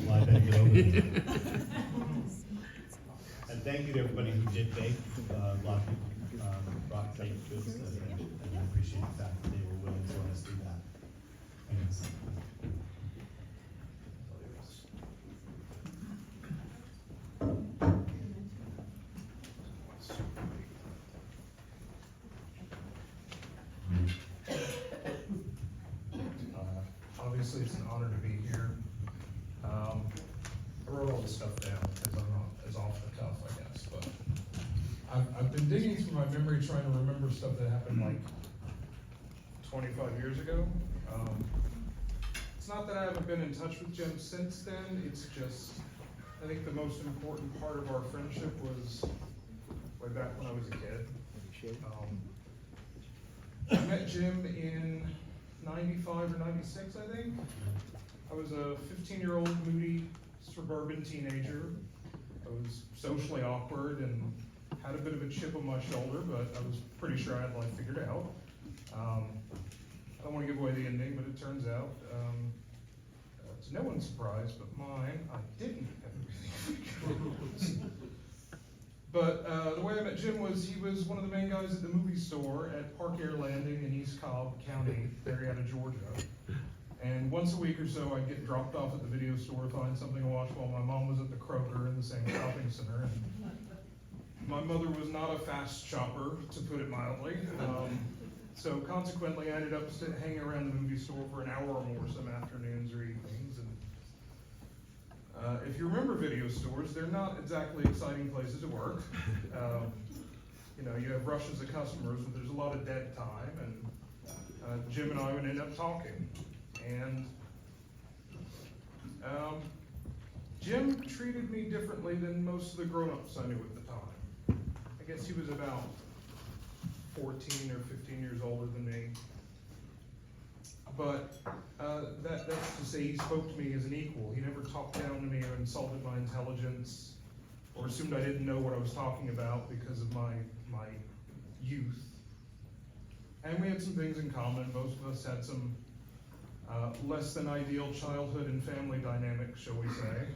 Glad to get over it. And thank you to everybody who did bake. A lot of people brought baked goods, and I appreciate the fact that they were willing to let us do that. Thanks. Obviously, it's an honor to be here. I wrote all this stuff down because I'm not as off the cuff, I guess, but I've been digging through my memory trying to remember stuff that happened like 25 years ago. It's not that I haven't been in touch with Jim since then, it's just, I think the most important part of our friendship was way back when I was a kid. I met Jim in 95 or 96, I think. I was a 15-year-old moody suburban teenager. I was socially awkward and had a bit of a chip on my shoulder, but I was pretty sure I had life figured out. I don't want to give away the ending, but it turns out, to no one's surprise but mine, I didn't have everything figured out. But the way I met Jim was he was one of the main guys at the movie store at Park Air Landing in East Cobb County, Marietta, Georgia. And once a week or so, I'd get dropped off at the video store to find something to watch while my mom was at the Kroger in the same shopping center. And my mother was not a fast shopper, to put it mildly. So consequently, I ended up hanging around the movie store for an hour or more some afternoons or evenings. And if you remember video stores, they're not exactly exciting places to work. You know, you have rushes of customers, but there's a lot of dead time, and Jim and I would end up talking. And Jim treated me differently than most of the grown-ups I knew at the time. I guess he was about 14 or 15 years older than me. But that's to say he spoke to me as an equal. He never talked down to me or insulted my intelligence or assumed I didn't know what I was talking about because of my youth. And we had some things in common. Most of us had some less than ideal childhood and family dynamics, shall we say.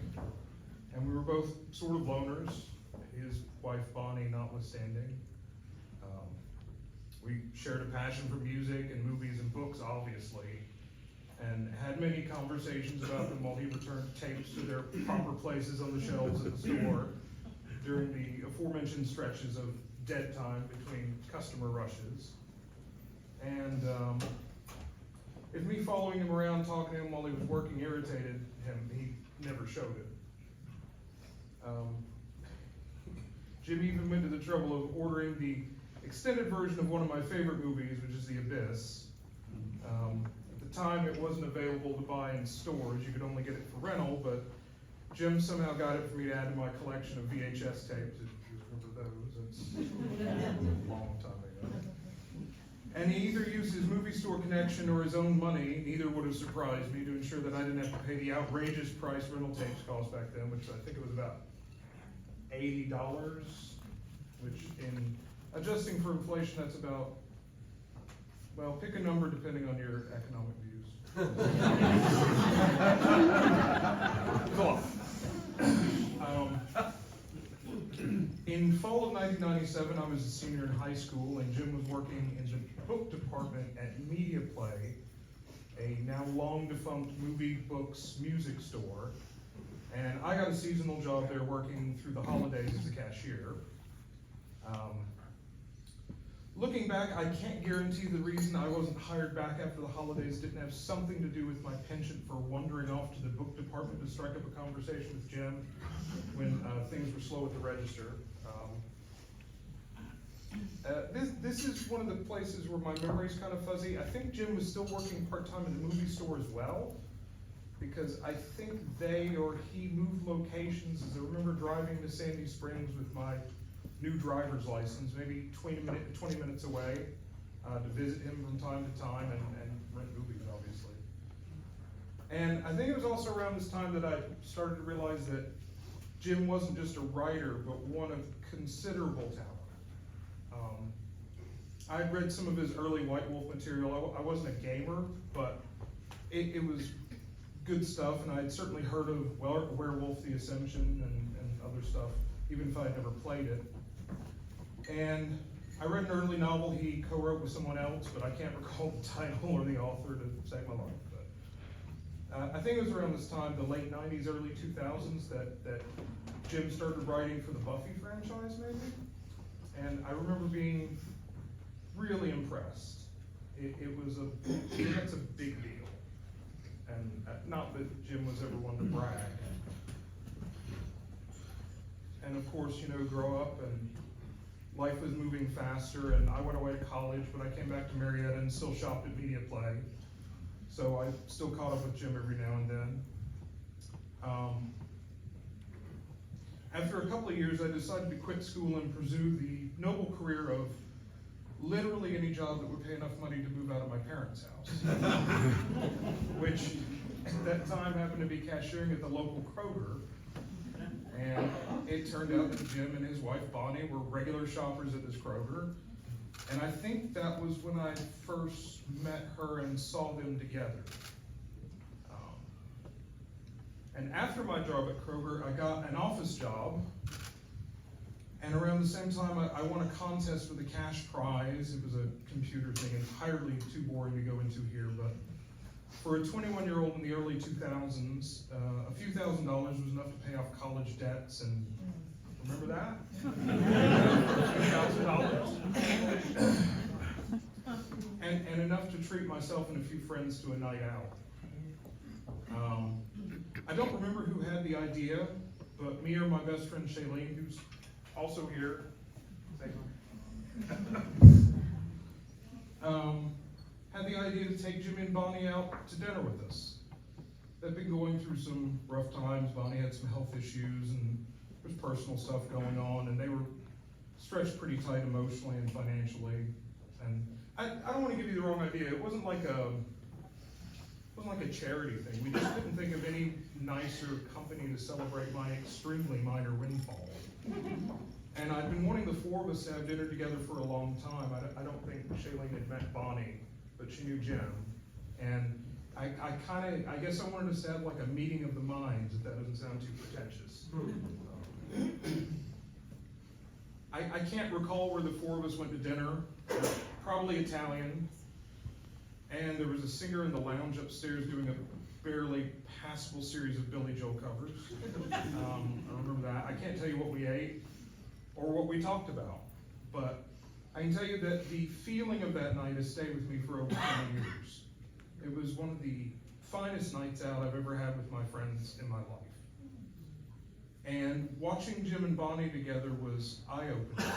And we were both sort of loners, his wife Bonnie notwithstanding. We shared a passion for music and movies and books, obviously, and had many conversations about them while he returned tapes to their proper places on the shelves at the store during the aforementioned stretches of dead time between customer rushes. And if me following him around talking to him while he was working irritated him, he never showed it. Jim even went to the trouble of ordering the extended version of one of my favorite movies, which is The Abyss. At the time, it wasn't available to buy in stores. You could only get it for rental, but Jim somehow got it for me to add to my collection of VHS tapes, if you remember those. It's a long time ago. And he either used his movie store connection or his own money, neither would have surprised me, to ensure that I didn't have to pay the outrageous price rental tapes cost back then, which I think it was about $80, which in adjusting for inflation, that's about, well, pick a number depending on your economic views. In fall of 1997, I was a senior in high school, and Jim was working in the book department at Media Play, a now long defunct movie, books, music store. And I got a seasonal job there working through the holidays as a cashier. Looking back, I can't guarantee the reason I wasn't hired back after the holidays didn't have something to do with my penchant for wandering off to the book department to strike up a conversation with Jim when things were slow at the register. This is one of the places where my memory's kind of fuzzy. I think Jim was still working part-time in the movie store as well, because I think they or he moved locations, as I remember driving to Sandy Springs with my new driver's license, maybe 20 minutes away, to visit him from time to time and rent movies, obviously. And I think it was also around this time that I started to realize that Jim wasn't just a writer, but one of considerable talent. I'd read some of his early White Wolf material. I wasn't a gamer, but it was good stuff, and I had certainly heard of Werewolf the Ascension and other stuff, even if I had never played it. And I read an early novel he co-wrote with someone else, but I can't recall the title or the author to save my life. But I think it was around this time, the late 90s, early 2000s, that Jim started writing for the Buffy franchise, maybe? And I remember being really impressed. That's a big deal. And not that Jim was ever one to brag. And of course, grow up and life was moving faster, and I went away to college, but I came back to Marietta and still shopped at Media Play. So I still caught up with Jim every now and then. After a couple of years, I decided to quit school and pursue the noble career of literally any job that would pay enough money to move out of my parents' house. Which at that time happened to be cashiering at the local Kroger. And it turned out that Jim and his wife Bonnie were regular shoppers at this Kroger. And I think that was when I first met her and saw them together. And after my job at Kroger, I got an office job. And around the same time, I won a contest with a cash prize. It was a computer thing, entirely too boring to go into here. But for a 21-year-old in the early 2000s, a few $1,000s was enough to pay off college debts. And remember that? $1,000. And enough to treat myself and a few friends to a night out. I don't remember who had the idea, but me or my best friend Shailene, who's also here, had the idea to take Jimmy and Bonnie out to dinner with us. They'd been going through some rough times. Bonnie had some health issues, and there's personal stuff going on, and they were stretched pretty tight emotionally and financially. And I don't want to give you the wrong idea. It wasn't like a charity thing. We just couldn't think of any nicer company to celebrate my extremely minor windfall. And I'd been wanting the four of us to have dinner together for a long time. I don't think Shailene had met Bonnie, but she knew Jim. And I guess I wanted us to have like a meeting of the minds, if that doesn't sound too pretentious. I can't recall where the four of us went to dinner. Probably Italian. And there was a singer in the lounge upstairs doing a barely passable series of Billy Joel covers. I remember that. I can't tell you what we ate or what we talked about, but I can tell you that the feeling of that night has stayed with me for over 20 years. It was one of the finest nights out I've ever had with my friends in my life. And watching Jim and Bonnie together was eye-opening.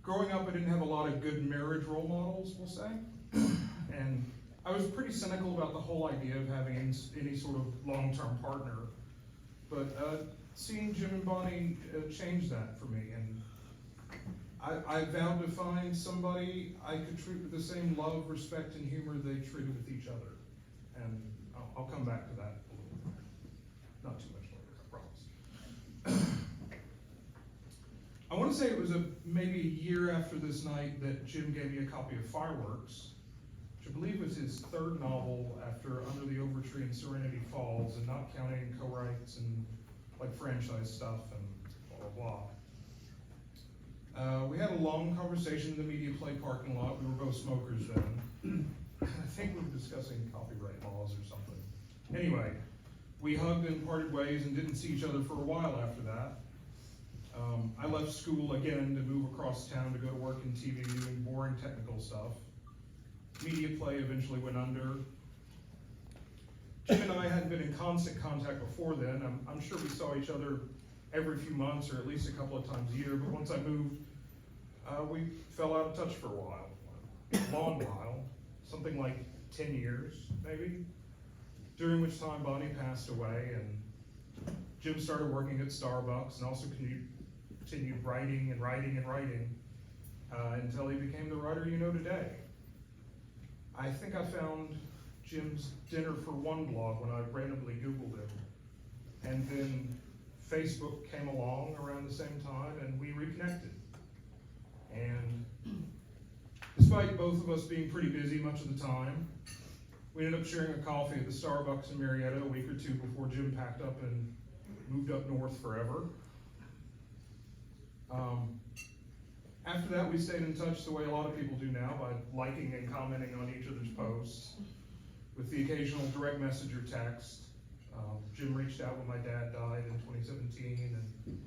Growing up, I didn't have a lot of good marriage role models, we'll say. And I was pretty cynical about the whole idea of having any sort of long-term partner. But seeing Jim and Bonnie changed that for me. And I vowed to find somebody I could treat with the same love, respect, and humor they treated with each other. And I'll come back to that a little bit. Not too much later, I promise. I want to say it was maybe a year after this night that Jim gave me a copy of Fireworks, which I believe was his third novel after Under the Oak Tree and Serenity Falls, and not counting co-writes and like franchise stuff and blah, blah, blah. We had a long conversation in the Media Play parking lot. We were both smokers then. I think we were discussing copyright laws or something. Anyway, we hugged and parted ways and didn't see each other for a while after that. I left school again to move across town to go to work in TV doing boring technical stuff. Media Play eventually went under. Jim and I hadn't been in constant contact before then. I'm sure we saw each other every few months or at least a couple of times a year, but once I moved, we fell out of touch for a while. A long while, something like 10 years maybe, during which time Bonnie passed away and Jim started working at Starbucks and also continued writing and writing and writing until he became the writer you know today. I think I found Jim's Dinner for One blog when I randomly Googled him. And then Facebook came along around the same time and we reconnected. And despite both of us being pretty busy much of the time, We ended up sharing a coffee at the Starbucks in Marietta a week or two before Jim packed up and moved up north forever. After that, we stayed in touch the way a lot of people do now, by liking and commenting on each other's posts, with the occasional direct message or text. Jim reached out when my dad died in 2017, and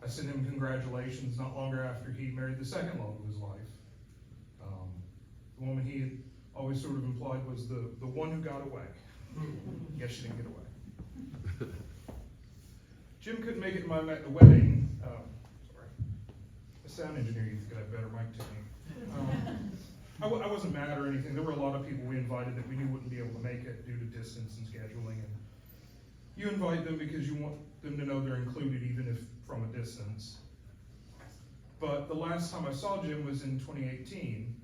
I sent him congratulations not longer after he married the second love of his life. The woman he had always sort of implied was the one who got away. Guess she didn't get away. Jim couldn't make it to my wedding. Sorry. The sound engineer needs to get a better mic to me. I wasn't mad or anything. There were a lot of people we invited that we knew wouldn't be able to make it due to distance and scheduling. And you invite them because you want them to know they're included, even if from a distance. But the last time I saw Jim was in 2018.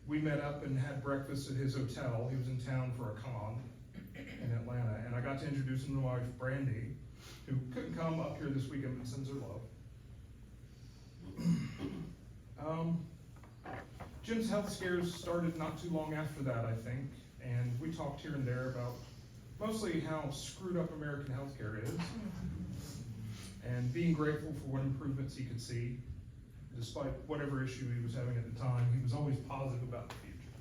We met up and had breakfast at his hotel. He was in town for a con in Atlanta, and I got to introduce him to my wife, Brandy, who couldn't come up here this weekend but sends her love. Jim's health scares started not too long after that, I think, and we talked here and there about mostly how screwed up American healthcare is, and being grateful for what improvements he could see. Despite whatever issue he was having at the time, he was always positive about the future.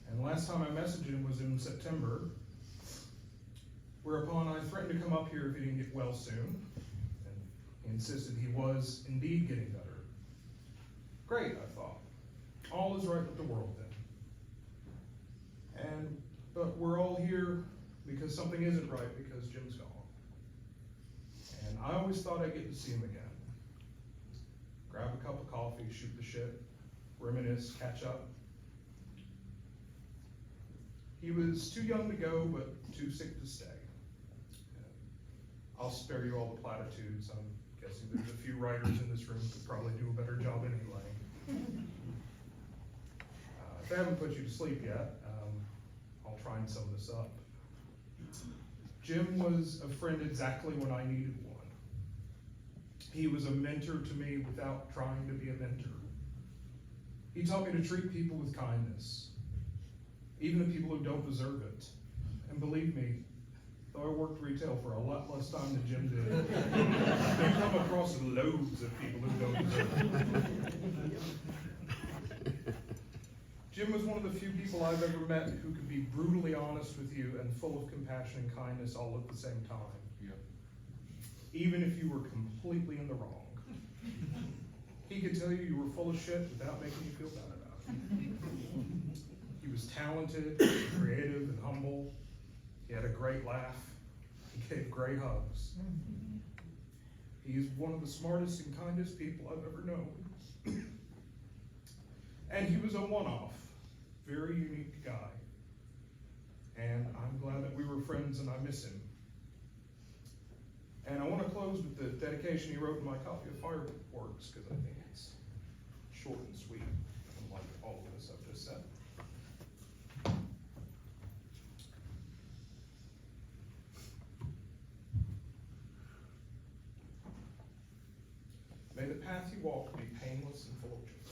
And the last time I messaged him was in September, whereupon I threatened to come up here if he didn't get well soon. And he insisted he was indeed getting better. Great, I thought. All is right with the world then. But we're all here because something isn't right, because Jim's gone. And I always thought I'd get to see him again. Grab a cup of coffee, shoot the shit, reminisce, catch up. He was too young to go, but too sick to stay. I'll spare you all the platitudes. I'm guessing there's a few writers in this room who could probably do a better job anyway. If I haven't put you to sleep yet, I'll try and sum this up. Jim was a friend exactly when I needed one. He was a mentor to me without trying to be a mentor. He taught me to treat people with kindness, even the people who don't deserve it. And believe me, though I worked retail for a lot less time than Jim did, I come across loads of people who don't deserve it. Jim was one of the few people I've ever met who could be brutally honest with you and full of compassion and kindness all at the same time. Even if you were completely in the wrong. He could tell you were full of shit without making you feel bad about it. He was talented, creative, and humble. He had a great laugh. He gave great hugs. He's one of the smartest and kindest people I've ever known. And he was a one-off, very unique guy. And I'm glad that we were friends, and I miss him. And I want to close with the dedication he wrote in my copy of Fireworks, because I think it's short and sweet, unlike all of this I've just said. May the path you walk be painless and full of joy.